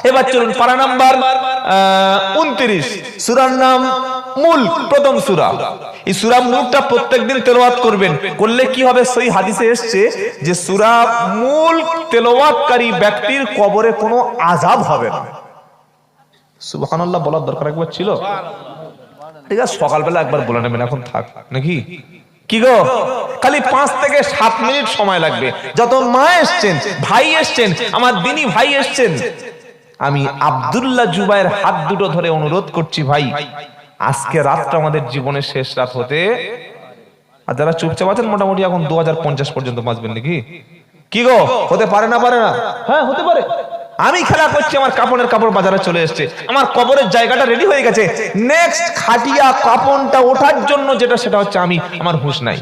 এবার চলুন পারা নাম্বার 29, সূরার নাম মুলক, প্রথম সূরা। এই সূরা মুলকটা প্রত্যেকদিন তেলাওয়াত করবেন, করলে কি হবে? সহিহ হাদিসে এসেছে যে সূরা মুলক তেলাওয়াতকারী ব্যক্তির কবরে কোনো আযাব হবে না। সুবহানাল্লাহ বলার দরকার একবার ছিল, ঠিক আছে? সকালবেলা একবার বলে নেবেন, এখন থাক নাকি কি গো? খালি 5 থেকে 7 মিনিট সময় লাগবে। যত মা এসছেন, ভাই এসছেন, আমার দিনী ভাই এসছেন, আমি আব্দুল্লাহ জুবায়ের হাত দুটো ধরে অনুরোধ করছি, ভাই আজকে রাতটা আমাদের জীবনের শেষ রাত হতে, আর যারা চুপচাপ আছেন মোটামুটি এখন 2050 পর্যন্ত বাঁচবেন নাকি কি গো? হতে পারে না? পারে না? হ্যাঁ হতে পারে। আমি খেলা করছি, আমার কাপড়ের কাপড় বাজারে চলে এসেছে, আমার কবরের জায়গাটা রেডি হয়ে গেছে, নেক্সট খাটিয়া কাপড়টা ওঠার জন্য যেটা, সেটা হচ্ছে আমি, আমার হুঁশ নাই।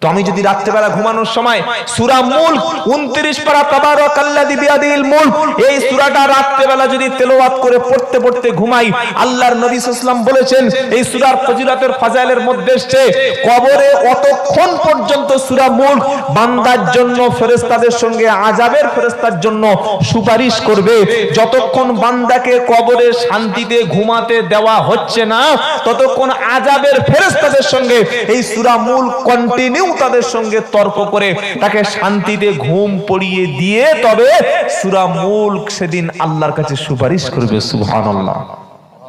তো আমি যদি রাত্রিবেলা ঘুমানোর সময় সূরা মুলক 29 পারা তাবারাকাল্লাযী বিয়াদিহিল মুলক, এই সূরাটা রাত্রিবেলা যদি তেলাওয়াত করে পড়তে পড়তে ঘুমাই, আল্লাহর নবী সাল্লাল্লাহু আলাইহি ওয়াসাল্লাম বলেছেন, এই সূরার ফজিলতের ফাজাইলের মধ্যে এসেছে, কবরে অতক্ষণ পর্যন্ত সূরা মুলক বান্দার জন্য ফেরেশতাদের সঙ্গে আযাবের ফেরেশতার জন্য সুপারিশ করবে। যতক্ষণ বান্দাকে কবরে শান্তিতে ঘুমাতে দেওয়া হচ্ছে না, ততক্ষণ আযাবের ফেরেশতাদের সঙ্গে এই সূরা মুলক কন্টিনিউ তাদের সঙ্গে তর্ক করে তাকে শান্তিতে ঘুম পড়িয়ে দিয়ে তবে সূরা মুলক সেদিন আল্লাহর কাছে সুপারিশ করবে। সুবহানাল্লাহ।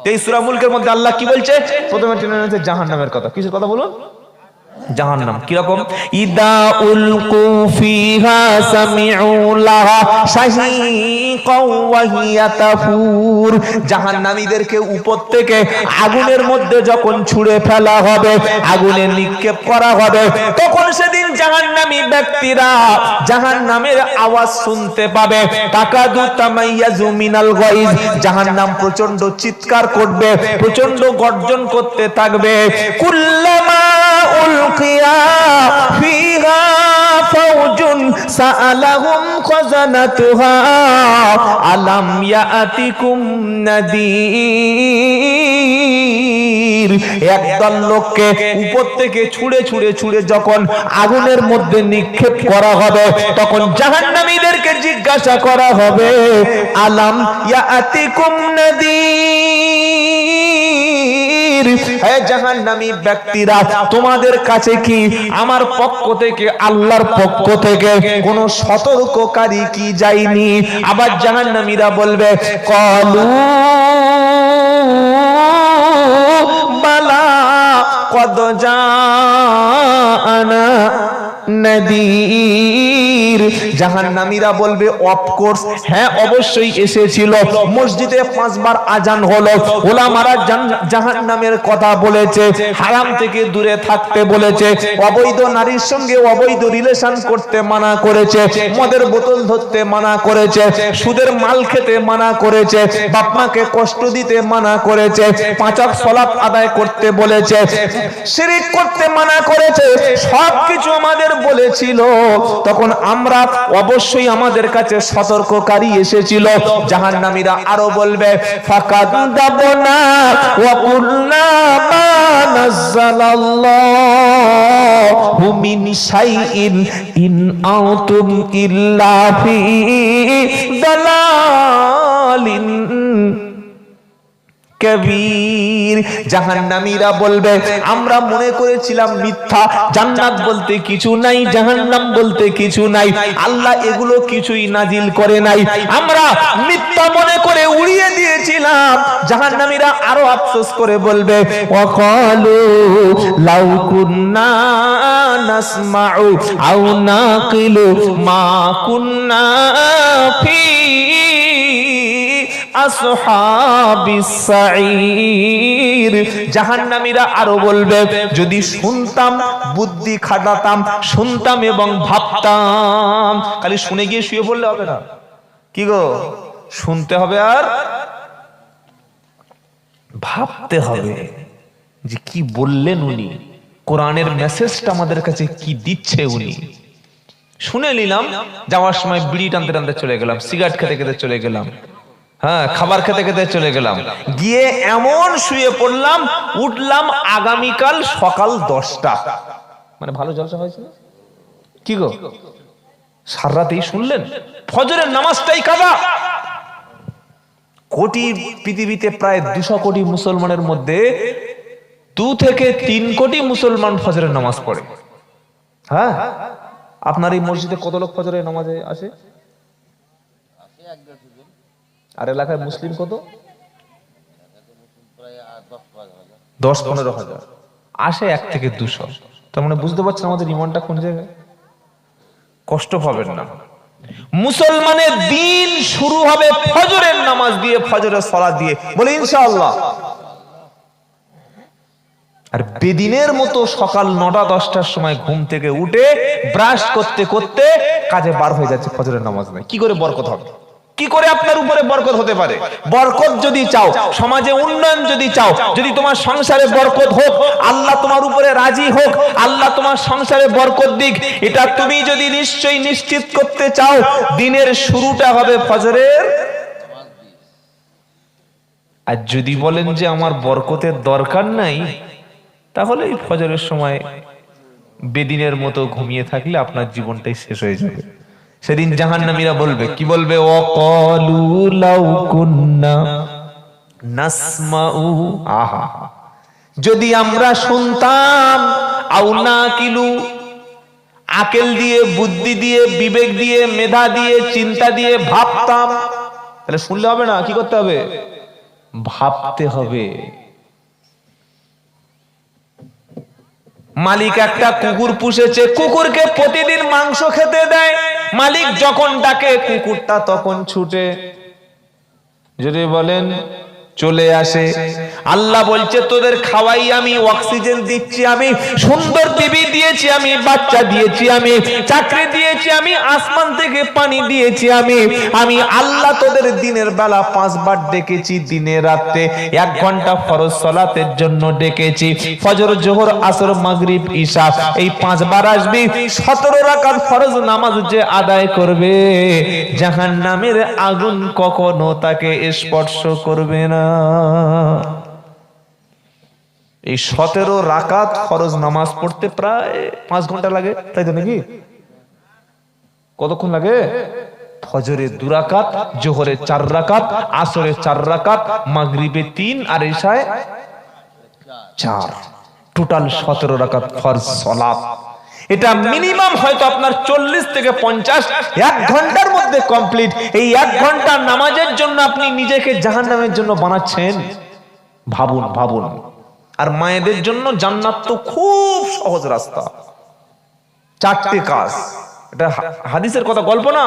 এই সূরা মুলকের মধ্যে আল্লাহ কি বলছে? প্রথমে টেনে এনেছে জাহান্নামের কথা। কিসের কথা বলুন? জাহান্নাম। কি রকম? ইদা উলকু ফিহা সামিউ লাহা শাহীকাও ওয়া হিয়া তাফুর। জাহান্নামীদেরকে উপর থেকে আগুনের মধ্যে যখন ছুঁড়ে ফেলা হবে, আগুনে নিক্ষেপ করা হবে, তখন সেদিন জাহান্নামী ব্যক্তিরা জাহান্নামের আওয়াজ শুনতে পাবে। তাকাদু তামাইয়াজু মিনাল গায়জ। জাহান্নাম প্রচন্ড চিৎকার করবে, প্রচন্ড গর্জন করতে থাকবে। কুল্লামা উলকিয়া ফিহা ফাওজুন সাআলাহুম খাযানাতুহা আলাম ইয়াতিকুম নাযীর। একদল লোককে উপর থেকে ছুঁড়ে ছুঁড়ে ছুঁড়ে যখন আগুনের মধ্যে নিক্ষেপ করা হবে, তখন জাহান্নামীদেরকে জিজ্ঞাসা করা হবে, আলাম ইয়াতিকুম নাযীর, হে জাহান্নামী ব্যক্তিরা, তোমাদের কাছে কি আমার পক্ষ থেকে, আল্লাহর পক্ষ থেকে কোনো সতর্ককারী কি যায়নি? আবার জাহান্নামীরা বলবে, ক্বালু বালা কদ জাআনা নাযীর। জাহান্নামীরা বলবে, অফ কোর্স, হ্যাঁ অবশ্যই এসেছিল। মসজিদে 5 বার আজান হলো, ওলামারা জাহান্নামের কথা বলেছে, হারাম থেকে দূরে থাকতে বলেছে, অবৈধ নারীর সঙ্গে অবৈধ রিলেশন করতে মানা করেছে, মদের বোতল ধরতে মানা করেছে, সুদের মাল খেতে মানা করেছে, বাপ মাকে কষ্ট দিতে মানা করেছে, 5 ওয়াক্ত সালাত আদায় করতে বলেছে, শিরক করতে মানা করেছে, সবকিছু আমাদের বলেছিল। তখন আমরা অবশ্যই, আমাদের কাছে সতর্ককারী এসেছিল। জাহান্নামীরা আরো বলবে, ফাকাদাবনা ওয়া কুলনা মা নাযালাল্লাহু মিন শাইইন ইন আনতুম ইল্লা ফি দালালিন কবীর। জাহান্নামীরা বলবে, আমরা মনে করেছিলাম মিথ্যা, জান্নাত বলতে কিছু নাই, জাহান্নাম বলতে কিছু নাই, আল্লাহ এগুলো কিছুই নাজিল করে নাই, আমরা মিথ্যা মনে করে উড়িয়ে দিয়েছিলাম। জাহান্নামীরা আরো আফসোস করে বলবে, ওয়াকালু লাউ কুন্না নাসমাউ আও নাকিলু মা কুন্না ফি আসহাবিস সাঈর। জাহান্নামীরা আরো বলবে, যদি শুনতাম, বুদ্ধি খাটাতাম, শুনতাম এবং ভাবতাম। খালি শুনে গিয়ে শুয়ে পড়লে হবে না, কি গো? শুনতে হবে আর ভাবতে হবে যে কি বললেন উনি, কোরআনের মেসেজটা আমাদের কাছে কি দিচ্ছে উনি। শুনে নিলাম, যাওয়ার সময় বিড়ি টানতে টানতে চলে গেলাম, সিগারেট খেতে খেতে চলে গেলাম, হ্যাঁ খাবার খেতে খেতে চলে গেলাম, গিয়ে এমন শুয়ে পড়লাম, উঠলাম আগামীকাল সকাল 10টা। মানে ভালো জলসা হয়েছে কি গো? সারা রাতেই শুনলেন, ফজরের নামাজটাই কাজা, কোটি পৃথিবীতে প্রায় 200 কোটি মুসলমানের মধ্যে 2 থেকে 3 কোটি মুসলমান ফজরের নামাজ পড়ে। হ্যাঁ, আপনার এই মসজিদে কত লোক ফজরের নামাজে আসে? আর এলাকায় মুসলিম কত? 10-15 হাজার আসে, 1 থেকে 200। তার মানে বুঝতে পারছেন আমাদের ইমানটা কোন জায়গায়। কষ্ট পাবেন না। মুসলমানের দিন শুরু হবে ফজরের নামাজ দিয়ে, ফজরের সালাত দিয়ে, বলে ইনশাআল্লাহ। আর বেদিনের মতো সকাল 9টা-10টার সময় ঘুম থেকে উঠে ব্রাশ করতে করতে কাজে বার হয়ে যাচ্ছে, ফজরের নামাজ নাই। কি করে বরকত হবে? কি করে আপনার উপরে বরকত হতে পারে? বরকত যদি চাও, সমাজে উন্নয়ন যদি চাও, যদি তোমার সংসারে বরকত হোক, আল্লাহ তোমার উপরে রাজি হোক, আল্লাহ তোমার সংসারে বরকত দিক, এটা তুমি যদি নিশ্চয়ই নিশ্চিত করতে চাও, দিনের শুরুটা হবে ফজরের। আর যদি বলেন যে আমার বরকতের দরকার নাই, তাহলে এই ফজরের সময় বেদিনের মতো ঘুমিয়ে থাকলে আপনার জীবনটাই শেষ হয়ে যাবে। সেদিন জাহান্নামীরা বলবে, কি বলবে? ওয়াকালু লাউ কুন্না নাসমাউ, আহা, যদি আমরা শুনতাম, আও নাকিলু, আকল দিয়ে, বুদ্ধি দিয়ে, বিবেক দিয়ে, মেধা দিয়ে, চিন্তা দিয়ে ভাবতাম। তাহলে শুনলে হবে না, কি করতে হবে? ভাবতে হবে। মালিক একটা কুকুর পুষেছে, কুকুরকে প্রতিদিন মাংস খেতে দেয়। মালিক যখন ডাকে কুকুরটা তখন ছুটে, যদি বলেন চলে আসে। আল্লাহ বলছে তোদের খাওয়াই আমি, অক্সিজেন দিচ্ছি আমি, সুন্দর বিবি দিয়েছি আমি, বাচ্চা দিয়েছি আমি, চাকরি দিয়েছি আমি, আসমান থেকে পানি দিয়েছি আমি। আমি আল্লাহ তোদের দিনের বেলা 5 বার ডেকেছি, দিনে রাতে 1 ঘন্টা ফরজ সালাতের জন্য ডেকেছি। ফজর, জোহর, আসর, মাগরিব, ঈশা, এই 5 বার আসবি। 17 রাকাত ফরজ নামাজ যে আদায় করবে, জাহান্নামের আগুন কখনো তাকে স্পর্শ করবে না। এই 17 রাকাত ফরজ নামাজ পড়তে প্রায় 5 ঘন্টা লাগে, তাই তো নাকি? কতক্ষণ লাগে? ফজরে 2 রাকাত, জোহরে 4 রাকাত, আসরে 4 রাকাত, মাগরিবে 3 আর ঈশায় 4, টোটাল 17 রাকাত ফরজ সালাত। এটা মিনিমাম হয়তো আপনার 40 থেকে 50 1 ঘন্টার মধ্যে কমপ্লিট। এই 1 ঘন্টা নামাজের জন্য আপনি নিজেকে জাহান্নামের জন্য বানাচ্ছেন। ভাবুন, ভাবুন। আর মায়েদের জন্য জান্নাত তো খুব সহজ রাস্তা। 4টে কাজ, এটা হাদিসের কথা, গল্প না।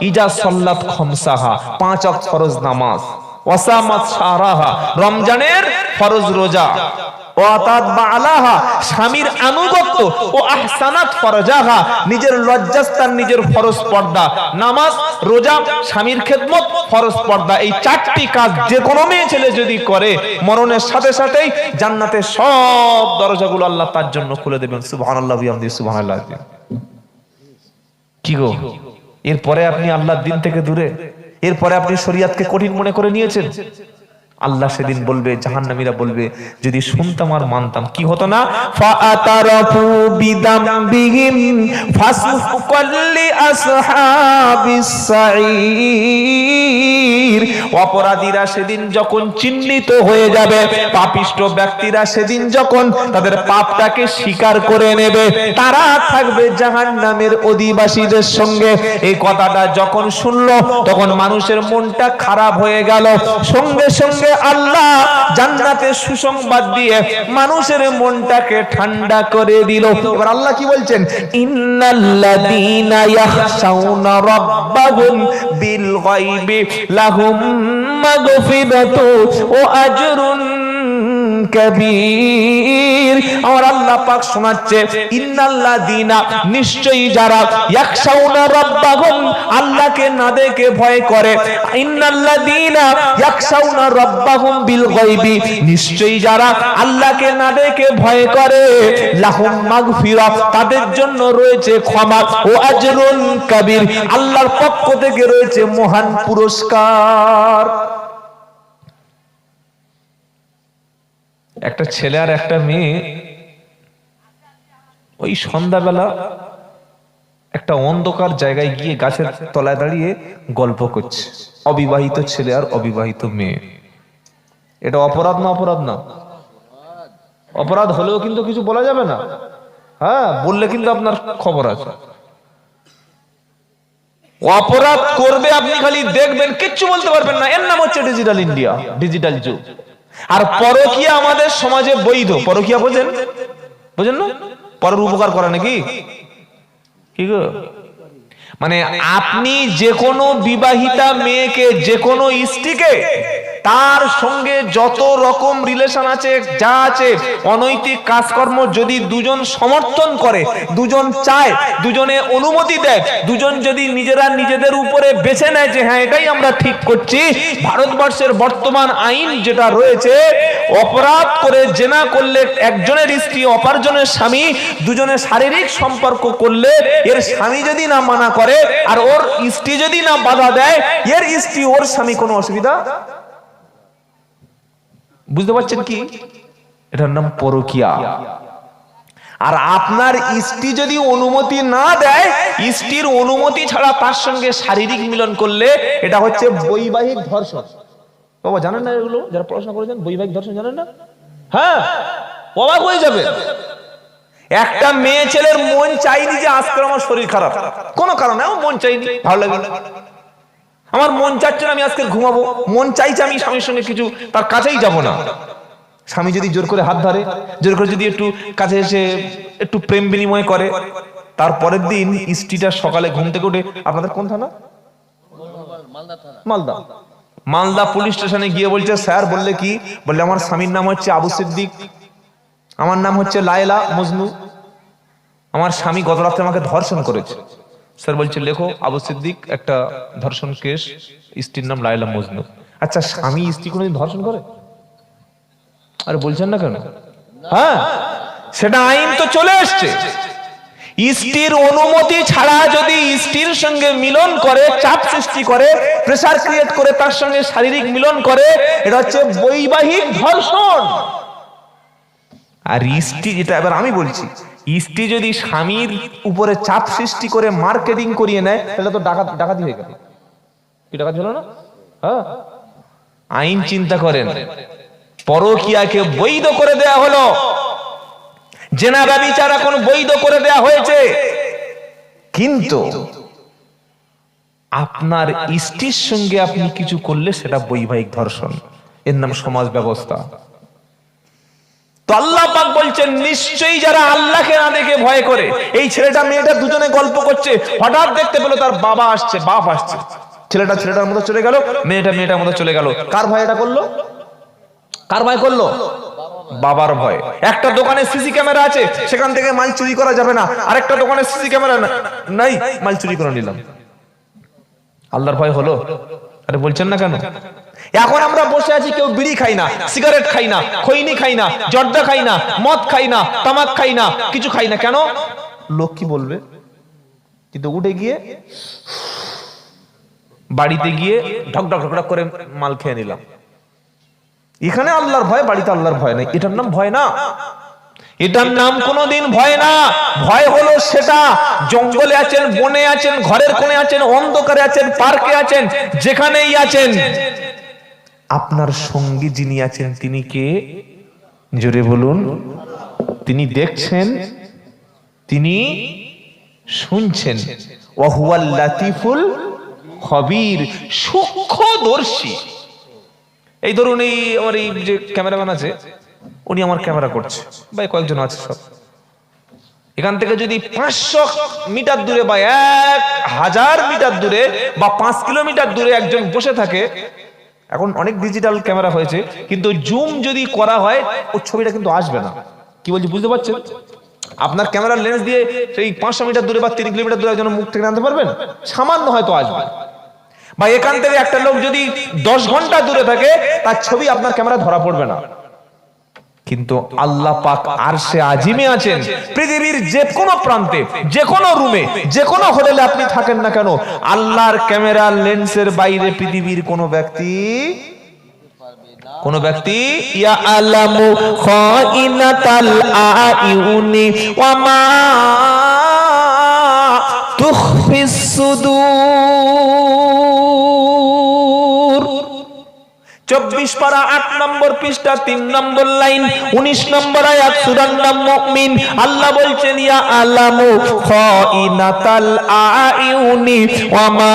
ইজা সাল্লাত খামসাহা, 5 ওয়াক্ত ফরজ নামাজ, ওয়াসামাত শাহরাহা, রমজানের ফরজ রোজা, ওয়াতাত বালাহা, স্বামীর আনুগত্য, ও আহসানাত ফরজাহা, নিজের লজ্জাস্থান, নিজের ফরজ পর্দা, নামাজ, রোজা, স্বামীর খেদমত, ফরজ পর্দা। এই 4টি কাজ যে কোনো মেয়ে ছেলে যদি করে, মরণের সাথে সাথেই জান্নাতের সব দরজাগুলো আল্লাহ তার জন্য খুলে দেবেন। সুবহানাল্লাহ বিহামদিহি, সুবহানাল্লাহ। কি গো, এরপরে আপনি আল্লাহর দিন থেকে দূরে, এরপরে আপনি শরীয়তকে কঠিন মনে করে নিয়েছেন। আল্লাহ সেদিন বলবে, জাহান্নামীরা বলবে, যদি শুনতাম আর মানতাম, কি হতো না? ফাআতারাফু বিদামবিহিম ফাসফুকাল লিআসহাবিস সাঈর। অপরাধীরা সেদিন যখন চিহ্নিত হয়ে যাবে, পাপিষ্ঠ ব্যক্তিরা সেদিন যখন তাদের পাপটাকে স্বীকার করে নেবে, তারা থাকবে জাহান্নামের অধিবাসীদের সঙ্গে। এই কথাটা যখন শুনলো, তখন মানুষের মনটা খারাপ হয়ে গেল। সঙ্গে সঙ্গে আল্লাহ জান্নাতের সুসংবাদ দিয়ে মানুষের মনটাকে ঠান্ডা করে দিল। এবার আল্লাহ কি বলছেন? ইন্নাল্লাযীনা ইয়াখশাউনা রাব্বাহুম বিল গায়বি লাহুম মাগফিরাতু ওয়া আজরুন কবীর। আমার আল্লাহ পাক শোনাচ্ছে, ইন্নাল্লাযীনা, নিশ্চয়ই যারা, ইয়াখশাউনা রাব্বাহুম, আল্লাহকে না দেখে ভয় করে, ইন্নাল্লাযীনা ইয়াখশাউনা রাব্বাহুম বিল গায়বি, নিশ্চয়ই যারা আল্লাহকে না দেখে ভয় করে, লাহুম মাগফিরা, তাদের জন্য রয়েছে ক্ষমা, ও আজরুন কবীর, আল্লাহর পক্ষ থেকে রয়েছে মহান পুরস্কার। একটা ছেলে আর একটা মেয়ে ওই সন্ধ্যাবেলা একটা অন্ধকার জায়গায় গিয়ে গাছের তলায় দাঁড়িয়ে গল্প করছে, অবিবাহিত ছেলে আর অবিবাহিত মেয়ে। এটা অপরাধ না? অপরাধ না? অপরাধ হলেও কিন্তু কিছু বলা যাবে না। হ্যাঁ, বললে কিন্তু আপনার খবর আছে। অপরাধ করবে, আপনি খালি দেখবেন, কিচ্ছু বলতে পারবেন না। এর নাম হচ্ছে ডিজিটাল ইন্ডিয়া, ডিজিটাল যুগ। আর পরকীয়া আমাদের সমাজে বৈধ। পরকীয়া বোঝেন? বোঝেন না? পরের উপকার করা নাকি? কি গো? মানে আপনি যে কোনো বিবাহিতা মেয়েকে, যে কোনো স্ত্রীকে, তার সঙ্গে যত রকম রিলেশন আছে, যা আছে, অনৈতিক কাজকর্ম যদি দুজন সমর্থন করে, দুজন চায়, দুজনে অনুমতি দেয়, দুজন যদি নিজেরা নিজেদের উপরে বেছে নেয় যে হ্যাঁ এটাই আমরা ঠিক করছি, ভারতবর্ষের বর্তমান আইন যেটা রয়েছে, অপরাধ করে জেনা করলে একজনের স্ত্রী অপরজনের স্বামী দুজনে শারীরিক সম্পর্ক করলে, এর স্বামী যদি না মানা করে আর ওর স্ত্রী যদি না বাধা দেয়, এর স্ত্রী ওর স্বামী কোনো অসুবিধা। বুঝতে পারছেন কি? এটার নাম পরকীয়া। আর আপনার স্ত্রী যদি অনুমতি না দেয়, স্ত্রীর অনুমতি ছাড়া তার সঙ্গে শারীরিক মিলন করলে, এটা হচ্ছে বৈবাহিক ধর্ষণ। বাবা জানেন না এগুলো? যারা পড়াশোনা করেছেন, বৈবাহিক ধর্ষণ জানেন না? হ্যাঁ, অবাক হয়ে যাবে। একটা মেয়ে ছেলের মন চাইনি যে আজকে আমার শরীর খারাপ, কোনো কারণে আমার মন চাইনি, ভালো লাগে না, আমার মন চাচ্ছে না আমি আজকে ঘুমাবো, মন চাইছে আমি স্বামীর সঙ্গে কিছু, তার কাছেই যাব না। স্বামী যদি জোর করে হাত ধরে, জোর করে যদি একটু কাছে এসে একটু প্রেম বিনিময় করে, তারপরের দিন স্ত্রীটা সকালে ঘুম থেকে উঠে, আপনাদের কোন থানা? মালদা। মালদা পুলিশ স্টেশনে গিয়ে বলছে, স্যার বললে কি? বললে আমার স্বামীর নাম হচ্ছে আবু সিদ্দিক, আমার নাম হচ্ছে লায়লা মজনু, আমার স্বামী গত রাতে আমাকে ধর্ষণ করেছে। স্যার বলছে লেখো আবু সিদ্দিক একটা ধর্ষণ কেস, স্ত্রীর নাম লায়লা মজনু। আচ্ছা, স্বামী স্ত্রী কোনোদিন ধর্ষণ করে? আরে বলছেন না কেন? হ্যাঁ, সেটা আইন তো চলে এসছে। স্ত্রীর অনুমতি ছাড়া যদি স্ত্রীর সঙ্গে মিলন করে, চাপ সৃষ্টি করে, প্রেসার ক্রিয়েট করে তার সঙ্গে শারীরিক মিলন করে, এটা হচ্ছে বৈবাহিক ধর্ষণ। আর স্ত্রী, যেটা এবার আমি বলছি, স্ত্রী যদি স্বামীর উপরে চাপ সৃষ্টি করে মার্কেটিং করিয়ে নেয়, তাহলে তো ডাকাতি হয়ে গেল। কি ডাকাতি হলো না? হ্যাঁ, আইন চিন্তা করেন। পরকীয়াকে বৈধ করে দেয়া হলো, জেনা ব্যভিচার এখন বৈধ করে দেয়া হয়েছে। কিন্তু আপনার স্ত্রীর সঙ্গে আপনি কিছু করলে সেটা বৈবাহিক ধর্ষণ, এর নাম সমাজ ব্যবস্থা। তো আল্লাহ পাক বলছেন, নিশ্চয়ই যারা আল্লাহকে না দেখে ভয় করে, এই ছেলেটা মেয়েটা দুজনে গল্প করছে, হঠাৎ দেখতে পেলো তার বাবা আসছে, বাপ আসছে, ছেলেটা ছেলেটার মধ্যে চলে গেল, মেয়েটা মেয়েটার মধ্যে চলে গেল। কার ভয় এটা করলো? কার ভয় করলো? বাবার ভয়। একটা দোকানে সিসি ক্যামেরা আছে, সেখান থেকে মাল চুরি করা যাবে না, আরেকটা দোকানে সিসি ক্যামেরা নাই, মাল চুরি করে নিলাম। আল্লাহর ভয় হলো? আরে বলছেন না কেন? এখন আমরা বসে আছি, কেউ বিড়ি খাই না, সিগারেট খাই না, খৈনি খাই না, জর্দা খাই না, মদ খাই না, তামাক খাই না, কিছু খাই না। কেন? লোক কি বলবে? কিন্তু উঠে গিয়ে বাড়িতে গিয়ে ঢক ঢক ঢক করে মাল খেয়ে নিলাম। এখানে আল্লাহর ভয়, বাড়িতে আল্লাহর ভয় নাই। এটার নাম ভয় না, এটার নাম কোনোদিন ভয় না। ভয় হলো সেটা জঙ্গলে আছেন, বনে আছেন, ঘরের কোণে আছেন, অন্ধকারে আছেন, পার্কে আছেন, যেখানেই আছেন, আপনার সঙ্গী যিনি আছেন তিনি কে? জোরে বলুন। তিনি দেখছেন, তিনি শুনছেন। ওয়াহুয়াল লাতিফুল খবীর, সূক্ষ্মদর্শী। এই ধরুন, এই আমার এই যে ক্যামেরাম্যান আছে, উনি আমার ক্যামেরা করছে, বা কয়েকজন আছে সব। এখান থেকে যদি 500 মিটার দূরে বা 1000 মিটার দূরে বা 5 কিলোমিটার দূরে একজন বসে থাকে, এখন অনেক ডিজিটাল ক্যামেরা হয়েছে, কিন্তু জুম যদি করা হয় ওর ছবিটা কিন্তু আসবে না। কি বলছি বুঝতে পারছেন? আপনার ক্যামেরার লেন্স দিয়ে সেই 500 মিটার দূরে বা 3 কিলোমিটার দূরে একজন মুখ থেকে আনতে পারবেন? সামান্য হয়তো আসবে। বা এখান থেকে একটা লোক যদি 10 ঘন্টা দূরে থাকে, তার ছবি আপনার ক্যামেরা ধরা পড়বে না। কিন্তু আল্লাহ পাক আরশে আজিমে আছেন। পৃথিবীর যে কোনো প্রান্তে, যে কোনো রুমে, যে কোনো হোটেলে আপনি থাকেন না কেন, আল্লাহর ক্যামেরার লেন্সের বাইরে পৃথিবীর কোনো ব্যক্তি ইয়া আলামু খাইনাতাল আইউনি ওয়া মা তুখফিস সুদূর। 24 পারা 8 নম্বর পৃষ্ঠা 3 নম্বর লাইন 19 নম্বর আয়াত সূরার নাম মুমিন। আল্লাহ বলছেন ইয়া আলামু খাইনাতাল আয়ুনি ওয়া মা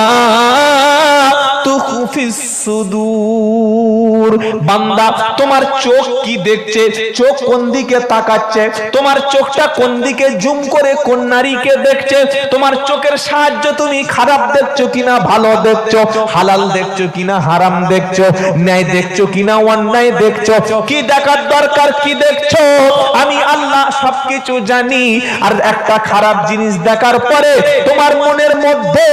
তুখফিস সুদূর। বান্দা তোমার চোখ কি দেখছে, চোখ কোন দিকে তাকাচ্ছে, তোমার চোখটা কোন দিকে জুম করে কোন নারীকে দেখছে, তোমার চোখের সাহায্য তুমি খারাপ দেখছো কিনা ভালো দেখছো, হালাল দেখছো কিনা হারাম দেখছো, ন্যায় দেখছো কিনা অন্যায় দেখছো, কি দেখার দরকার কি দেখছো, আমি আল্লাহ সবকিছু জানি। আর একটা খারাপ জিনিস দেখার পরে তোমার মনের মধ্যে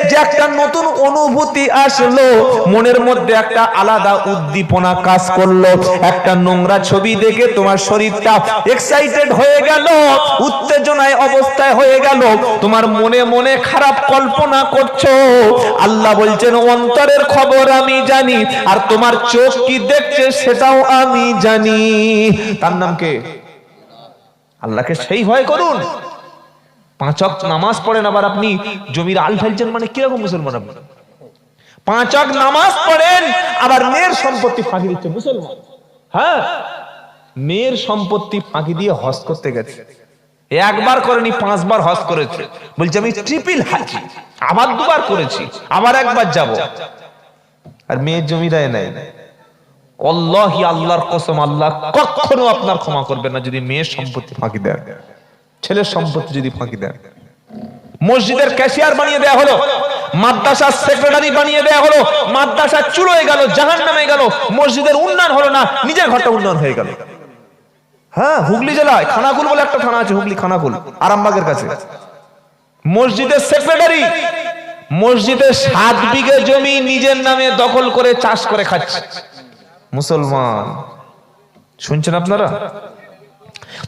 যে একটা নতুন অনুভূতি আসলো, মনের মধ্যে একটা আলাদা উদ্দীপনা কাজ করলো, একটা নোংরা ছবি দেখে তোমার শরীরটা এক্সাইটেড হয়ে গেল, উত্তেজনায় অবস্থায় হয়ে গেল, তোমার মনে মনে খারাপ কল্পনা করছো। আল্লাহ বলছেন অন্তরের খবর আমি জানি, আর তোমার চোখ কি দেখছে সেটাও আমি জানি। তার নাম কে? আল্লাহকে সেই ভয় করুন। 5 ওয়াক্ত নামাজ পড়েন, আবার আপনি জমির আল ফেলছেন, মানে কিরকম মুসলমান আপনি? 5 ওয়াক্ত নামাজ পড়েন আবার মেয়ের সম্পত্তি ফাঁকি দিচ্ছে মুসলমান। হ্যাঁ, মেয়ের সম্পত্তি ফাঁকি দিয়ে হজ করতে গেছে, একবার করেনি 5 বার হজ করেছে, বলছে আমি ট্রিপল হাজি, আবার 2 বার করেছি, আবার একবার যাব, আর মেয়ের জমি দেয় নাই। আল্লাহি আল্লাহর কসম, আল্লাহ কখনো আপনার ক্ষমা করবেন না যদি মেয়ের সম্পত্তি ফাঁকি দেন, ছেলের সম্পত্তি যদি ফাঁকি দেন। মসজিদের ক্যাশিয়ার বানিয়ে দেয়া হলো, মাদ্রাসার সেক্রেটারি বানিয়ে দেয়া হলো, মাদ্রাসা চুলোয় গেল, জাহান্নামে গেল, মসজিদের উন্নয়ন হলো না, নিজের ঘরটা উন্নয়ন হয়ে গেল। হ্যাঁ, হুগলি জেলায় খানাকুল বলে একটা থানা আছে, হুগলি খানাকুল, আরামবাগের কাছে। মসজিদের সেক্রেটারি মসজিদের 7 বিঘে জমি নিজের নামে দখল করে চাষ করে খাচ্ছে মুসলমান। শুনছেন আপনারা?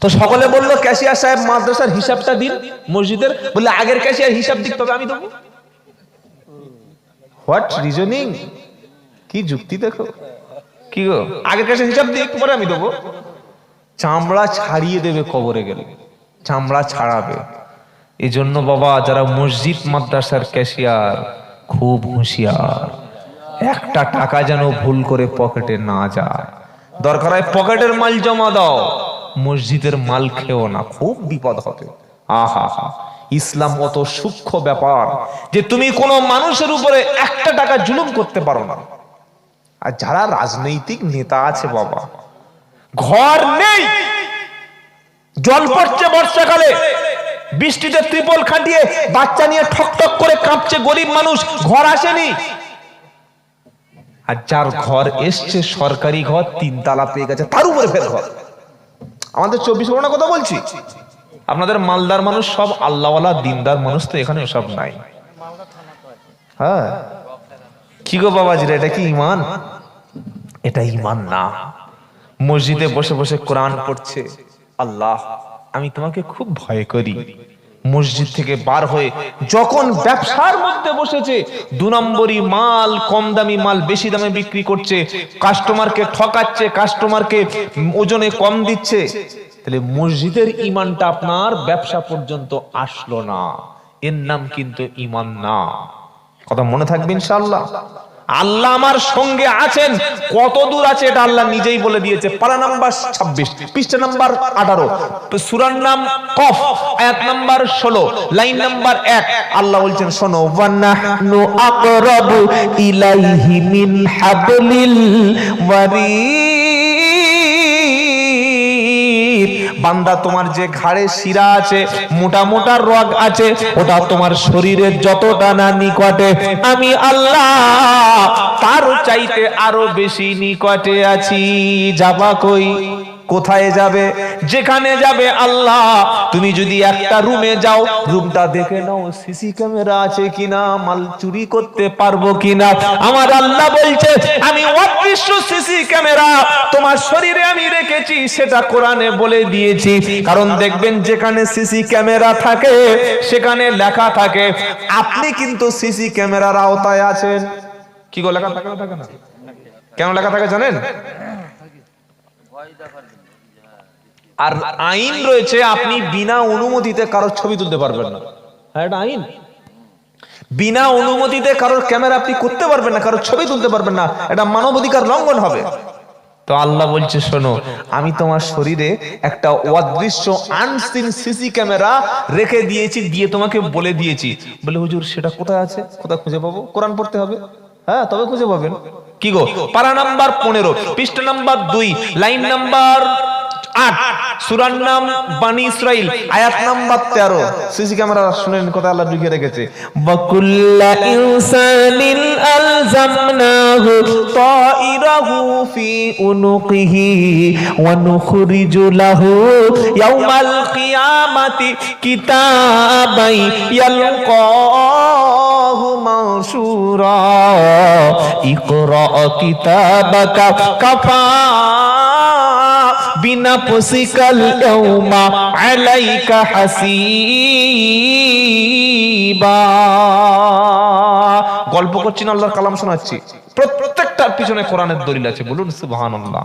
তো সকলে বললো ক্যাশিয়ার সাহেব মাদ্রাসার হিসাবটা দিন মসজিদের, বললে আগের ক্যাশিয়ার হিসাব দিক তবে আমি দেবো। হোয়াট রিজনিং, কি যুক্তি দেখো, কি গো, আগের ক্যাশিয়ার হিসাব দিক পরে আমি দেবো। চামড়া ছাড়িয়ে দেবে কবরে গেলে, চামড়া ছাড়াবে। এই জন্য বাবা যারা মসজিদ মাদ্রাসার ক্যাশিয়ার খুব হুঁশিয়ার, একটা টাকা যেন ভুল করে পকেটে না যায়। দরকার হয় পকেটের মাল জমা দাও, মসজিদের মাল খেও না, খুব বিপদ হবে। আহা হা, ইসলাম অত সূক্ষ্ম ব্যাপার যে তুমি কোনো মানুষের উপরে একটা টাকা জুলুম করতে পারো না। আর যারা রাজনৈতিক নেতা আছে বাবা, ঘর নেই, জল পড়ছে বর্ষাকালে, বৃষ্টিতে ত্রিপল খাটিয়ে বাচ্চা নিয়ে ঠক ঠক করে কাঁপছে গরিব মানুষ, ঘর আসেনি। আর যার ঘর এসছে সরকারি ঘর, 3 তালা পেয়ে গেছে, তার উপরে ফের ঘর। আমাদের 24 পরগনা কথা বলছি, আপনাদের মালদার মানুষ সব আল্লাহওয়ালা দিনদার মানুষ, তো এখানে সব নাই। হ্যাঁ, কি গো বাবাজিরা, এটা কি ইমান? এটা ইমান না। মসজিদে বসে বসে কোরআন পড়ছে, আল্লাহ আমি তোমাকে খুব ভয় করি। মসজিদ থেকে বার হয়ে যখন ব্যবসার মধ্যে বসেছে, 2 নম্বরই মাল, কম দামি মাল বেশি দামে বিক্রি করছে, কাস্টমারকে ঠকাচ্ছে, কাস্টমারকে ওজনে কম দিচ্ছে, তাহলে মসজিদের ইমানটা আপনার ব্যবসা পর্যন্ত আসলো না, এর নাম কিন্তু ইমান না। কথা মনে থাকবে ইনশাআল্লাহ। আল্লাহ আমার সঙ্গে আছেন, কত দূর আছে এটা আল্লাহ নিজেই বলে দিয়েছে। পারা নাম্বার 26, পৃষ্ঠা নাম্বার 18, সূরার নাম কফ, আয়াত নাম্বার 16, লাইন নাম্বার 1। আল্লাহ বলছেন শোনো, ওয়া নাহনু আকরাবু ইলাইহি মিন হাবলিল ওয়ারিদ। বান্দা তোমার যে ঘাড়ে শিরা আছে, মোটা মোটা রগ আছে, ওটা তোমার শরীরের যতটা না নিকটে, আমি আল্লাহ তার চাইতে আরো বেশি নিকটে আছি। যাবা কই? কোথায় যাবে? যেখানে যাবে আল্লাহ। তুমি যদি একটা রুমে যাও, রুমটা দেখে নাও সিসি ক্যামেরা আছে কিনা, মাল চুরি করতে পারবো কিনা। আমার আল্লাহ বলছে আমি অদৃশ্য সিসি ক্যামেরা তোমার শরীরে আমি রেখেছি, সেটা কোরআনে বলে দিয়েছি। কারণ দেখবেন যেখানে সিসি ক্যামেরা থাকে সেখানে লেখা থাকে আপনি কিন্তু সিসি ক্যামেরার আওতায় আছেন। কি গো, লেখা থাকে না? থাকে না? কেন লেখা থাকে জানেন? আর আইন রয়েছে আপনি বিনা অনুমতিতে কারোর ছবি তুলতে পারবেন না। হ্যাঁ, এটা আইন। বিনা অনুমতিতে কারোর ক্যামেরা আপনি করতে পারবেন না, কারোর ছবি তুলতে পারবেন না, এটা মানবাধিকার লঙ্ঘন হবে। তো আল্লাহ বলছে শোনো, আমি তোমার শরীরে একটা অদৃশ্য আনসিন সিসি ক্যামেরা রেখে দিয়েছি, দিয়ে তোমাকে বলে দিয়েছি। বলে হুজুর সেটা কোথায় আছে, কোথায় খুঁজে পাবো? কোরআন পড়তে হবে, হ্যাঁ তবে খুঁজে পাবেন। কি গো, পারা নাম্বার 15, পৃষ্ঠা নাম্বার 2, লাইন নাম্বার 8, সূরার নাম বানি ইসরাইল, আয়াত নাম্বার 13। সিসি ক্যামেরা শুনেন কথা আল্লাহ ঢুকিয়ে রেখেছে। ওয়াকুল্লা ইনসানিন আলজামনাহু তাইরাহু ফি উনুকিহি ওয়া নুখরিজু লাহু ইয়াওমাল কিয়ামাতি কিতাবাই ইয়ালকাহু মানশুরা ইকরা কিতাবাকা কাফা বিনাফসিকাল ইয়াউমা আলাইকা হাসিবা। গল্প করছি না, আল্লাহর কালাম শোনাচ্ছি। প্রত্যেকটার পিছনে কোরআনের দলিল আছে, বলুন সুবহানাল্লাহ।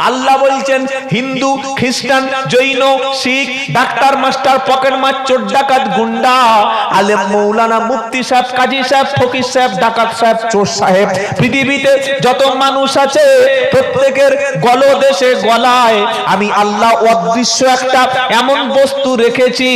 আল্লাহ বলছেন হিন্দু, খ্রিস্টান, জৈন, শিখ, ডাক্তার, মাস্টার, পকেট মার, চোর, ডাকাত, গুন্ডা, আলেম, মৌলানা, মুফতি সাহেব, কাজী সাহেব, ফকির সাহেব, ডাকাত সাহেব, চোর সাহেব, পৃথিবীতে যত মানুষ আছে প্রত্যেকের গলদেশে গলায় আমি আল্লাহ অদৃশ্য একটা এমন বস্তু রেখেছি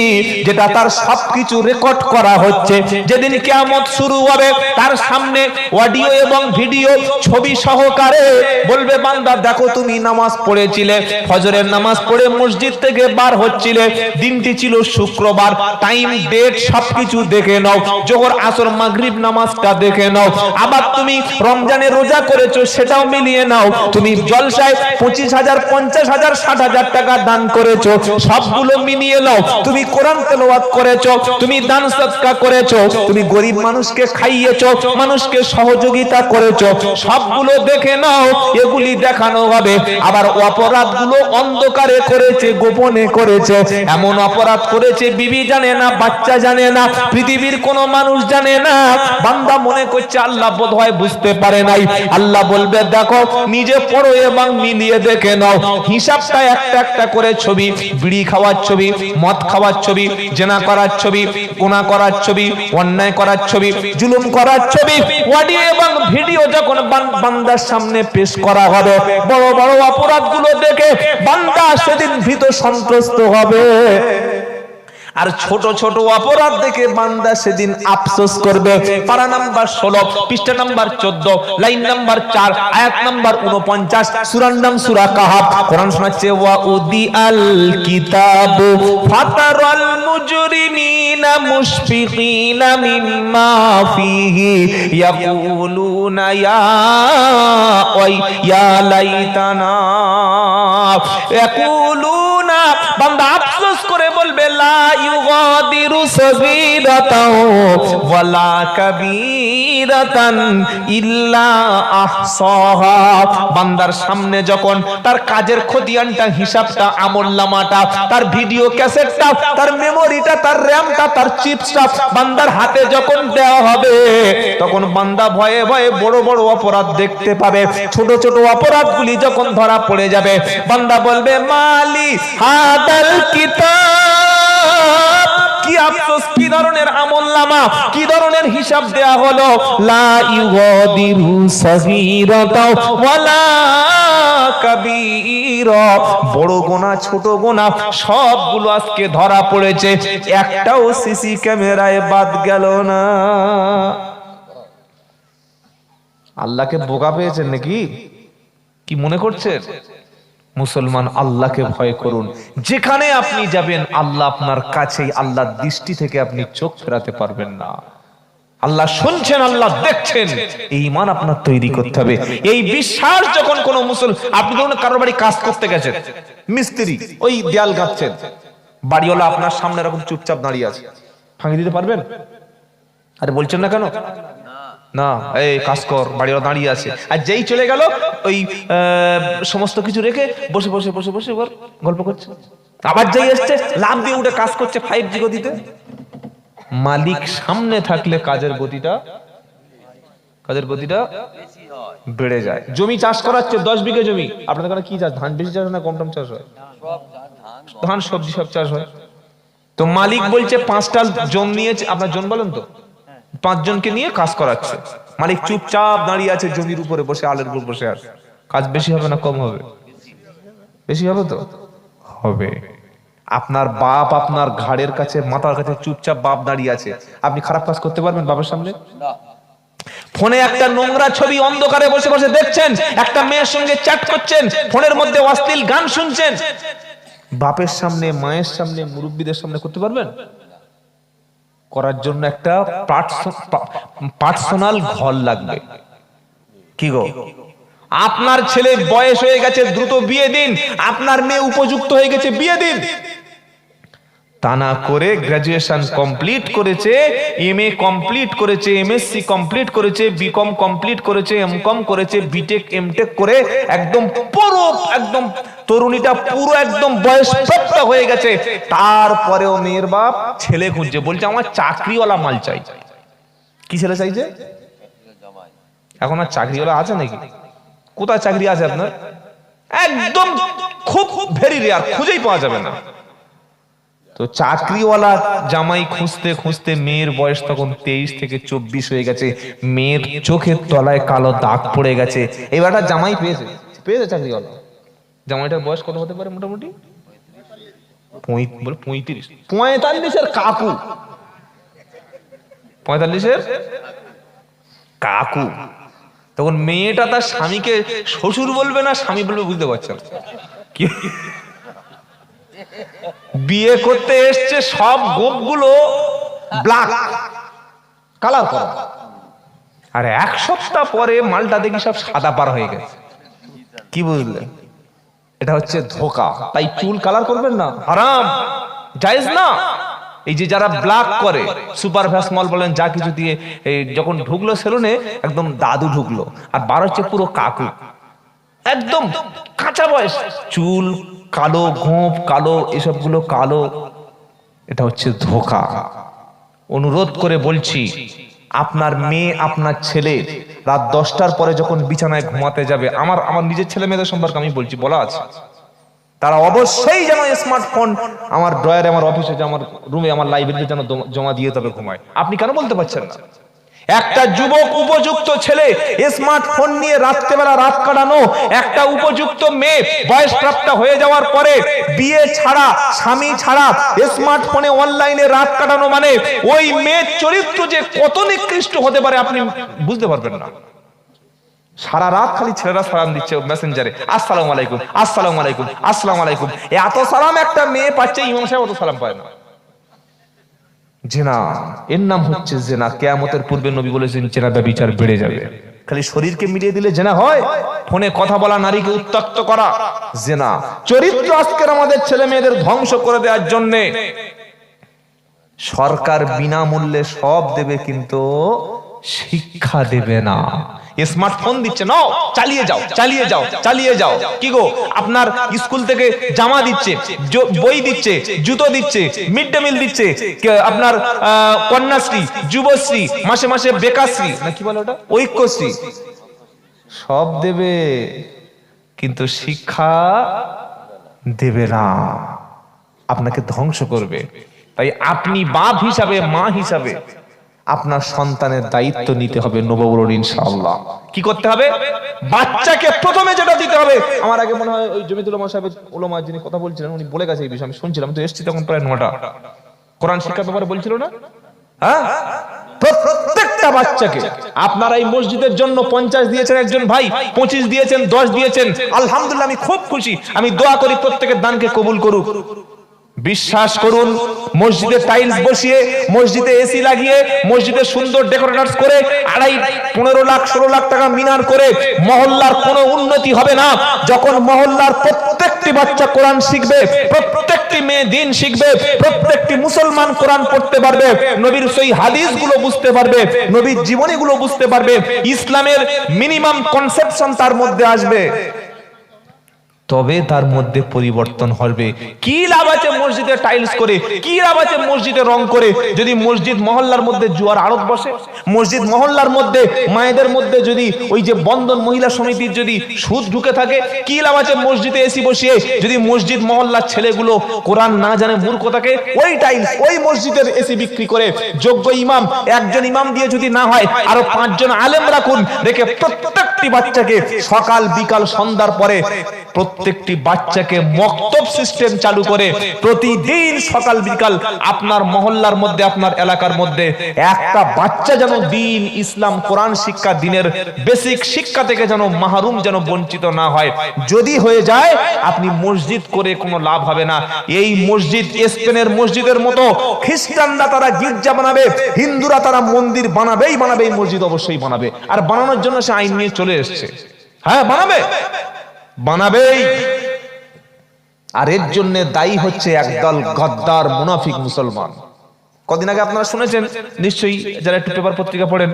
যেটা তার সবকিছু রেকর্ড করা হচ্ছে। যেদিন কিয়ামত শুরু হবে তার সামনে অডিও এবং ভিডিও ছবি সহকারে বলবে বান্দা দেখো তুমি নামাজ পড়েছিলে, ফজরের নামাজ পড়ে মসজিদ থেকে বার হচ্ছিলে, দিনটি ছিল শুক্রবার, টাইম ডেট সবকিছু দেখে নাও, জোহর আসর মাগরিব নামাজটা দেখে নাও, আবার তুমি রমজানের রোজা করেছো সেটাও মিলিয়ে নাও, তুমি জলসায় 25,000, 50,000, 60,000 টাকা দান করেছো সবগুলো মিলিয়ে নাও, তুমি কোরআন তেলাওয়াত করেছো, তুমি দান সদকা করেছো, তুমি গরিব মানুষকে খাইয়েছো, মানুষকে সহযোগিতা করেছো, সবগুলো দেখে নাও। এগুলি দেখানো হবে। আবার অপরাধগুলো অন্ধকারে করেছে, গোপনে করেছে, এমন অপরাধ করেছে বিবি জানে না, বাচ্চা জানে না, পৃথিবীর কোনো মানুষ জানে না। বান্দা মনে করছে আল্লাহ বোধহয় বুঝতে পারে নাই। আল্লাহ বলবে দেখো নিজে পড়ো এবং মিলিয়ে দেখে নাও। হিসাবটা একটা একটা করে ছবি, বিড়ি খাওয়ার ছবি, মদ খাওয়ার ছবি, জেনা করার ছবি, গুনাহ করার ছবি, অন্যায় করার ছবি, জুলুম করার ছবি, অডিও এবং ভিডিও যখন বান্দার সামনে পেশ করা হবে, বড় বড় অপরাধগুলো দেখে বান্দা সেদিন ভীত সন্ত্রস্ত হবে, আর ছোট ছোট অপরাধ দেখে বান্দা সেদিন আফসোস করবে। পারা নাম্বার 16, পৃষ্ঠা নাম্বার 14, লাইন নাম্বার 4, আয়াত নাম্বার 49, সূরার নাম সূরা কাহাফ। কোরআন শোনাচ্ছে ওয়া উদিআল কিতাবু ফাতারাল মুজরিমিনা মুশফিকিনা মিম্মা ফিহি ইয়াকুলুনা ইয়া লাইতানা ইয়াকুলুনা, বান্দা আফসোস করে বলবে লা ইউগাদিরু সগীরাতাও ওয়ালা কাবীরাতান ইল্লা আহসাহা। বান্দার সামনে যখন তার কাজের খতিয়ানটা, হিসাবটা, আমলনামাটা, তার ভিডিও ক্যাসেটটা, তার মেমোরিটা, তার র‍্যামটা, তার চিপসটা বান্দার হাতে যখন দেওয়া হবে তখন বান্দা ভয়ে ভয়ে বড় বড় অপরাধ দেখতে পাবে। ছোট ছোট অপরাধগুলি যখন ধরা পড়ে যাবে বান্দা বলবে মালি হাদাল কিতাব, কি আফসোস, কি ধরনের আমলনামা, কি ধরনের হিসাব দেয়া হলো। লা ইউগাদিরু সগীরাতাও ওয়ালা কাবীরা, বড় গোনা ছোট গোনা সবগুলো আজকে ধরা পড়েছে, একটাও সিসি ক্যামেরায় বাদ গেল না। আল্লাহকে বোকা পেয়েছেন নাকি? কি মনে করছেন? মুসলমান আল্লাহকে ভয় করুন। যেখানে আপনি যাবেন আল্লাহ আপনার কাছেই, আল্লাহর দৃষ্টি থেকে আপনি চোখ ফেরাতে পারবেন না। আল্লাহ শুনছেন, আল্লাহ দেখছেন, এই ঈমান আপনার তৈরি করতে হবে। এই বিশ্বাস যখন কোনো আপনি ধরুন কারোর বাড়ি কাজ করতে গেছেন, মিস্ত্রি ওই দেয়াল গাঁথছেন, বাড়িওয়ালা আপনার সামনে এরকম চুপচাপ দাঁড়িয়ে আছে, ভাঙিয়ে দিতে পারবেন? আরে বলছেন না কেন? না, এই কাজ কর, বাড়িওয়ালা দাঁড়িয়ে আছে। আর যেই চলে গেল ওই সমস্ত কিছু রেখে বসে বসে বসে বসে গল্প করছে। আবার যেই এসছে লাভ দিয়ে উঠে কাজ করছে 5G গতিতে। মালিক সামনে থাকলে কাজের গতিটা বেড়ে যায়। জমি চাষ করাচ্ছে 10 বিঘা জমি, আপনাদের কাছে কি চাষ, ধান বেশি চাষ না কম টম চাষ হয়? ধান, সবজি সব চাষ হয়। তো মালিক বলছে 5টা জন নিয়েছে, আপনার জন বলেন তো 5 জনকে নিয়ে কাজ করাচ্ছে, মালিক চুপচাপ দাঁড়িয়ে আছে জমির উপরে বসে, আলের উপর বসে আছে। কাজ বেশি হবে না কম হবে? বেশি হবে তো হবে। আপনার বাপ আপনার ঘাড়ের কাছে, মাথার কাছে চুপচাপ বাপ দাঁড়িয়ে আছে, আপনি খারাপ কাজ করতে পারবেন বাবার সামনে? ফোনে একটা নোংরা ছবি অন্ধকারে বসে বসে দেখছেন, একটা মেয়ের সঙ্গে চ্যাট করছেন, ফোনের মধ্যে অশ্লীল গান শুনছেন, বাপের সামনে, মায়ের সামনে, মুরব্বীদের সামনে করতে পারবেন? করার জন্য একটা পার্সোনাল ঘর লাগবে। কি গো, আপনার ছেলে বয়স হয়ে গেছে, দ্রুত বিয়ে দিন। আপনার মেয়ে উপযুক্ত হয়ে গেছে, বিয়ে দিন। তা না করে গ্রাজুয়েশন কমপ্লিট করেছে, এমএ কমপ্লিট করেছে, এমএসসি কমপ্লিট করেছে, বিকম কমপ্লিট করেছে, এমকম করেছে, বিটেক এমটেক করে একদম পুরো একদম তরুণীটা পুরো একদম বয়সপ্রাপ্ত হয়ে গেছে, তারপরেও মেয়ের বাপ ছেলে খুঁজছে, বলছে আমার চাকরিওয়ালা মাল চাই। কি ছেলে চাইছে? এখন আর চাকরিওয়ালা আছে নাকি? কোথায় চাকরি আছে আপনার? একদম খুব ভেরি রেয়ার, খুঁজেই পাওয়া যাবে না। তো চাকরিওয়ালা জামাই খুঁজতে খুঁজতে মেয়ের বয়স তখন 23 থেকে 24 হয়ে গেছে, মেয়ের চোখের তলায় কালো দাগ পড়ে গেছে। এবারটা জামাই পেয়েছে চাকরিওয়ালা। জামাইটার বয়স কত হতে পারে মোটামুটি? 35, 45-এর কাকু, 45-এর কাকু। তখন মেয়েটা তার স্বামীকে শ্বশুর বলবে না স্বামী বলবে বুঝতে পারছেন কি? বিয়ে করতে এসছে, সব গোপগুলো ব্ল্যাক কালার করা, আর 1 সপ্তাহ পরে মালটা দেখি সব সাদা পার হয়ে গেছে। কি বুঝলেন? এটা হচ্ছে ধোঁকা। তাই চুল কালার করবেন না, হারাম, জায়েজ না। এই যে যারা ব্ল্যাক করে, সুপার ভ্যাসমল বলেন, যা কিছু দিয়ে, এই যখন ঢুকলো সেলুনে একদম দাদু ঢুকলো, আর বার হচ্ছে পুরো কাকু, একদম কাঁচা বয়স, চুল কালো, গোঁফ কালো, এসবগুলো কালো। এটা হচ্ছে ধোঁকা। অনুরোধ করে বলছি, আপনার মেয়ে, আপনার ছেলে রাত 10টার পরে যখন বিছানায় ঘুমাতে যাবে, আমার নিজের ছেলে মেয়েদের সম্পর্কে আমি বলছি, বলা আছে, তারা অবশ্যই যেন স্মার্টফোন আমার ড্রয়ারে, আমার অফিসে, আমার রুমে, আমার লাইব্রেরিতে যেন জমা দিয়ে তবে ঘুমায়। আপনি কেন বলতে পারছেন না? একটা যুবক উপযুক্ত ছেলে স্মার্টফোন নিয়ে রাত্রেবেলা রাত কাটানো, একটা উপযুক্ত মেয়ে বয়সপ্রাপ্ত হয়ে যাওয়ার পরে বিয়ে ছাড়া, স্বামী ছাড়া স্মার্টফোনে অনলাইনে রাত কাটানো, মানে ওই মেয়ের চরিত্র যে কত নিকৃষ্ট হতে পারে আপনি বুঝতে পারবেন না। সারা রাত খালি ছেলেরা সালাম দিচ্ছে মেসেঞ্জারে, আসসালামু আলাইকুম, আসসালামু আলাইকুম, আসসালামু আলাইকুম। এত সালাম একটা মেয়ে পাচ্ছে, ইমাম সাহেব অত সালাম পায় না। জিনা, এর নাম হচ্ছে জিনা। কিয়ামতের পূর্বে নবী বলেছেন জিনা ব্যভিচার বেড়ে যাবে। খালি শরীরকে মিলিয়ে দিলে জিনা হয়? ফোনে কথা বলা, নারীকে উত্ত্যক্ত করা জিনা। চরিত্র আজকের আমাদের ছেলে মেয়েদের ধ্বংস করে দেওয়ার জন্য সরকার বিনামূল্যে সব দেবে, কিন্তু শিক্ষা দেবে না। স্মার্টফোন দিচ্ছে, নাও, চালিয়ে যাও, চালিয়ে যাও, চালিয়ে যাও। কি গো, আপনার স্কুল থেকে জামা দিচ্ছে, বই দিচ্ছে, জুতো দিচ্ছে, মিড ডে মিল দিচ্ছে, আপনার কন্যাশ্রী, যুবশ্রী, মাসে মাসে বেকারশ্রী, না কি বলে ওটা, ঐক্যশ্রী, সব দেবে, কিন্তু শিক্ষা দেবে না, আপনাকে ধ্বংস করবে। তাই আপনি বাপ হিসাবে, মা হিসাবে আপনার সন্তানের দায়িত্ব নিতে হবে নববরণ ইনশাআল্লাহ। কি করতে হবে? বাচ্চাকে প্রথমে যেটা দিতে হবে, আমার আগে মনে হয় ওই জমিতুল উলামা সাহেব, উলামা যিনি কথা বলছিলেন, উনি বলে গেছে এই বিষয়ে, আমি শুনছিলাম, তো এসেছি তখন প্রায় 9টা। কোরআন শিক্ষার ব্যাপারে বলছিল না? হ্যাঁ, প্রত্যেকটা বাচ্চাকে আপনারা এই মসজিদের জন্য 50 দিয়েছেন একজন ভাই, 25 দিয়েছেন, 10 দিয়েছেন, আলহামদুলিল্লাহ, আমি খুব খুশি। আমি দোয়া করি প্রত্যেকের দানকে কবুল করুক। বিশ্বাস করুন, মসজিদে টাইলস বসিয়ে, মসজিদে এসি লাগিয়ে, মসজিদে সুন্দর ডেকোরেটরস করে 15 লাখ 16 লাখ টাকা মিনার করে মহল্লার কোনো উন্নতি হবে না। যখন মহল্লার প্রত্যেকটি বাচ্চা কোরআন শিখবে, প্রত্যেকটি মেয়ে দ্বীন শিখবে, প্রত্যেকটি মুসলমান কোরআন পড়তে পারবে, নবীর সহিহ হাদিসগুলো বুঝতে পারবে, নবীর জীবনীগুলো বুঝতে পারবে, ইসলামের মিনিমাম কনসেপশন তার মধ্যে আসবে, তবে তার মধ্যে পরিবর্তন হবে। কি লাভ আছে মসজিদে টাইলস করে, কি লাভ আছে মসজিদে রং করে, যদি মসজিদ মহল্লার মধ্যে জুয়ার আড়ত বসে, মসজিদ মহল্লার মধ্যে মায়েদের মধ্যে যদি ওই যে বন্ধন মহিলা সমিতির যদি সুদ ঢুকে থাকে, কি লাভ আছে মসজিদে এসি বসিয়ে যদি মসজিদ মহল্লার ছেলেগুলো কোরআন না জানে মূর্খ থাকে, ওই টাইলস ওই মসজিদের এসি বিক্রি করে যোগ্য ইমাম, একজন ইমাম দিয়ে যদি না হয় আরো 5 জন আলেম রাখুন, রেখে প্রত্যেকটি বাচ্চাকে সকাল বিকাল সন্ধ্যার পরে প্রত্যেকটি বাচ্চাকে মক্তব সিস্টেম চালু করে প্রতিদিন সকাল বিকাল আপনার মহল্লার মধ্যে আপনার এলাকার মধ্যে একটা বাচ্চা যেন দিন ইসলাম কোরআন শিক্ষা দিনের বেসিক শিক্ষা থেকে যেন মাহরুম যেন বঞ্চিত না হয়। যদি হয়ে যায় আপনি মসজিদ করে কোনো লাভ হবে না। এই মসজিদ স্পেনের মসজিদের মতো খ্রিস্টানরা তারা গির্জা বানাবে, হিন্দুরা তারা মন্দির বানাবেই বানাবে, এই মসজিদ অবশ্যই বানাবে, আর বানানোর জন্য সে আইন নিয়ে চলে এসছে। হ্যাঁ বানাবেই। আর এর জন্য দায়ী হচ্ছে একদল গদ্দার মুনাফিক মুসলমান। কদিন আগে আপনারা শুনেছেন নিশ্চয়ই, যারা একটু পেপার পত্রিকা পড়েন,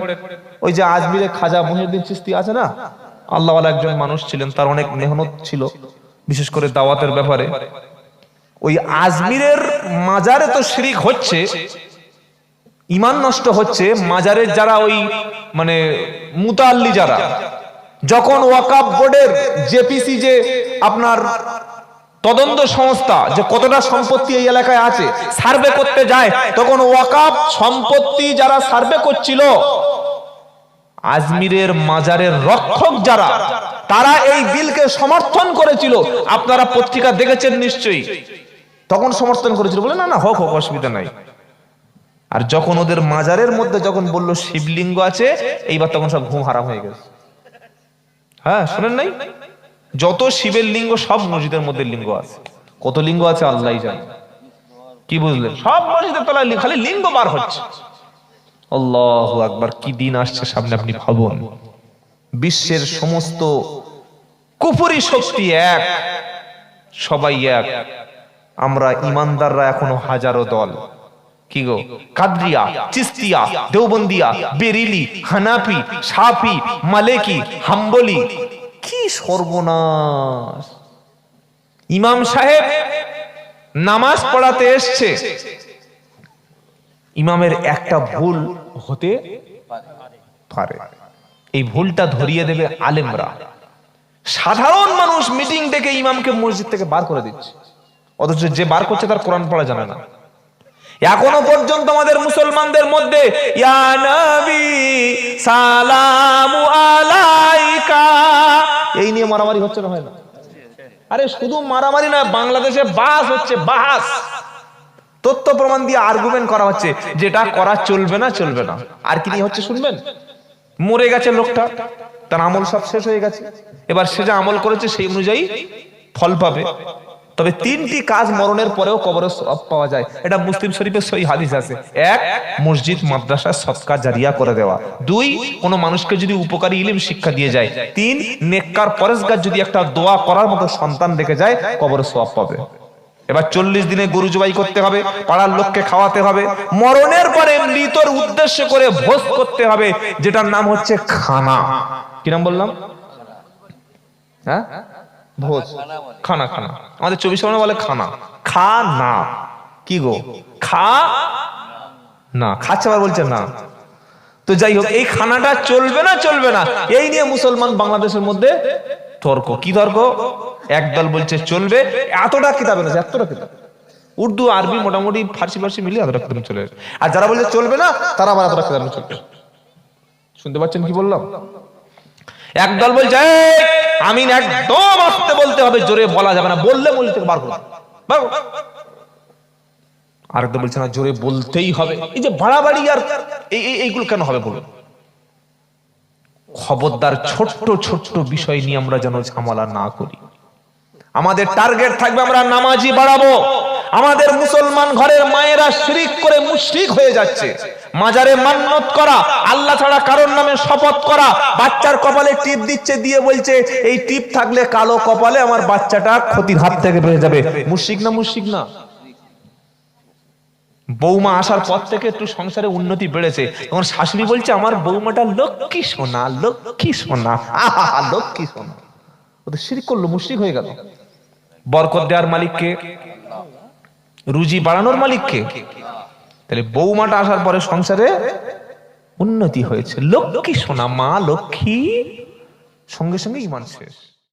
ওই যে আজমিরে খাজা মহিউদ্দিন চিশতি আছে না, আল্লাহওয়ালা একজন মানুষ ছিলেন, তার অনেক মেহনত ছিল বিশেষ করে দাওয়াতের ব্যাপারে। ওই আজমিরের মাজারে তো শিরক হচ্ছে, ঈমান নষ্ট হচ্ছে। মাজারের যারা ওই মানে মুতাল্লি যারা, যখন ওয়াকাফ বোর্ডের জেপিসি যে আপনার তদন্ত সংস্থা যে কতটা সম্পত্তি এই এলাকায় আছে সার্ভে করতে যায়, তখন ওয়াকাফ সম্পত্তি যারা সার্ভে করছিল, আজমিরের মাজারের রক্ষক যারা, তারা এই বিলকে সমর্থন করেছিল। আপনারা পত্রিকা দেখেছেন নিশ্চয়ই, তখন সমর্থন করেছিল, বলে না হোক অসুবিধা নাই। আর যখন ওদের মাজারের মধ্যে যখন বললো শিবলিঙ্গ আছে, এইবার তখন সব ঘুম হারাম হয়ে গেছে। হ্যাঁ, শুনেন নাই? যত শিবের লিঙ্গ সব মসজিদের মধ্যে লিঙ্গ আছে। কত লিঙ্গ আছে আল্লাহই জানে। কি বুঝলেন? সব মসজিদের তলায় খালি লিঙ্গ বার হচ্ছে। আল্লাহু আকবার, কি দিন আসছে সামনে আপনি ভাবুন। বিশ্বের সমস্ত কুফরি শক্তি এক, সবাই এক, আমরা ইমানদাররা এখনো হাজারো দল। কি গো, কাদরিয়া, চিস্তিয়া, দেওবন্দিয়া, বেরিলি, হানাফি, শাফি, মালেকি, হাম্বলি, কি সর্বনাশ। ইমাম সাহেব নামাজ পড়াতে এসছে, ইমামের একটা ভুল হতে পারে, এই ভুলটা ধরিয়ে দেবে আলেমরা। সাধারণ মানুষ মিটিং ডেকে ইমামকে মসজিদ থেকে বার করে দিচ্ছে, অথচ যে বার করছে তার কোরআন পড়া জানে না। এখনো পর্যন্ত আমাদের মুসলমানদের মধ্যে ইয়া নবী সালামু আলাইকা এই নিয়ে মারামারি হচ্ছে না, হয় না? আরে শুধু মারামারি না, বাংলাদেশে বাস হচ্ছে, বাস তথ্য প্রমাণ দিয়ে আর্গুমেন্ট করা হচ্ছে, যেটা করা চলবে না। আর কি নিয়ে হচ্ছে শুনবেন? মরে গেছে লোকটা, তার আমল সব শেষ হয়ে গেছে, এবার সে যা আমল করেছে সেই অনুযায়ী ফল পাবে। তবে 3টি কাজ মরণের পরেও কবরে সওয়াব পাওয়া যায়, এটা মুসলিম শরীফের সহিহ হাদিস আছে। 1, মসজিদ মাদ্রাসা সদকা জারিয়া করে দেওয়া। 2, কোনো মানুষকে যদি উপকারী ইলম শিক্ষা দিয়ে যায়। 3, নেককার পরেশগার যদি একটা দোয়া করার মতো সন্তান রেখে যায়, কবরে সওয়াব পাবে। এবার 40 দিনে গরু জবাই করতে হবে, পাড়ার লোককে খাওয়াতে হবে, মরণের পরে মৃতর উদ্দেশ্য করে ভোজ করতে হবে, যেটার নাম হচ্ছে খানা। কি নাম বললাম? হ্যাঁ, ভোজ, খানা। আমাদের 24 পরগনা বলে খানা, খানা। কি গো, খা না খাচ্ছে, আবার বলছে না। তো যাই হোক, এই খানাটা চলবে না, এই নিয়ে মুসলমান বাংলাদেশের মধ্যে তর্ক। কি তর্ক? একদল বলছে চলবে, এতটা কিতাবে না, এতটা কিতাব, উর্দু আরবি মোটামুটি ফার্সি মিলিয়ে এতটা কিতাব চলে। আর যারা বলছে চলবে না, তারা আবার এতটা কিতাব চলবে। শুনতে পাচ্ছেন কি বললাম? একদল বলছে আমিন একদম আস্তে বলতে হবে, জোরে বলা যাবে না, বললে মুখ থেকে বার করবে। আরেকদল বলছে না, জোরে বলতেই হবে। এই যে বাড়াবাড়ি আর এইগুলো কেন হবে বলুন? খবরদার, ছোট্ট বিষয় নিয়ে আমরা যেন ঝামেলা না করি। আমাদের টার্গেট থাকবে আমরা নামাজি বাড়াবো। আমাদের মুসলমান ঘরের মায়েরা শিরক করে মুশরিক হয়ে যাচ্ছে। মাজারে মান্নত করা, আল্লাহ ছাড়া কারোর নামে শপথ করা, বাচ্চার কপালে টিপ দিচ্ছে, দিয়ে বলছে এই টিপ থাকলে কালো কপালে আমার বাচ্চাটা ক্ষতির হাত থেকে বেঁচে যাবে। মুশরিক না? বৌমা আসার পর থেকে একটু সংসারে উন্নতি বেড়েছে, তখন শাশুড়ি বলছে আমার বৌমাটা লক্ষ্মী সোনা, লক্ষ্মী সোনা, আহা লক্ষ্মী সোনা। ও তো শিরক করলো, মুশরিক হয়ে গেল। বরকত দেওয়ার মালিককে, রুজি বাড়ানোর মালিককে। তাহলে বৌমাটা আসার পরে সংসারে উন্নতি হয়েছে। লক্ষ্মী সোনা মা লক্ষ্মী, সঙ্গে সঙ্গে ঈমান শেষ।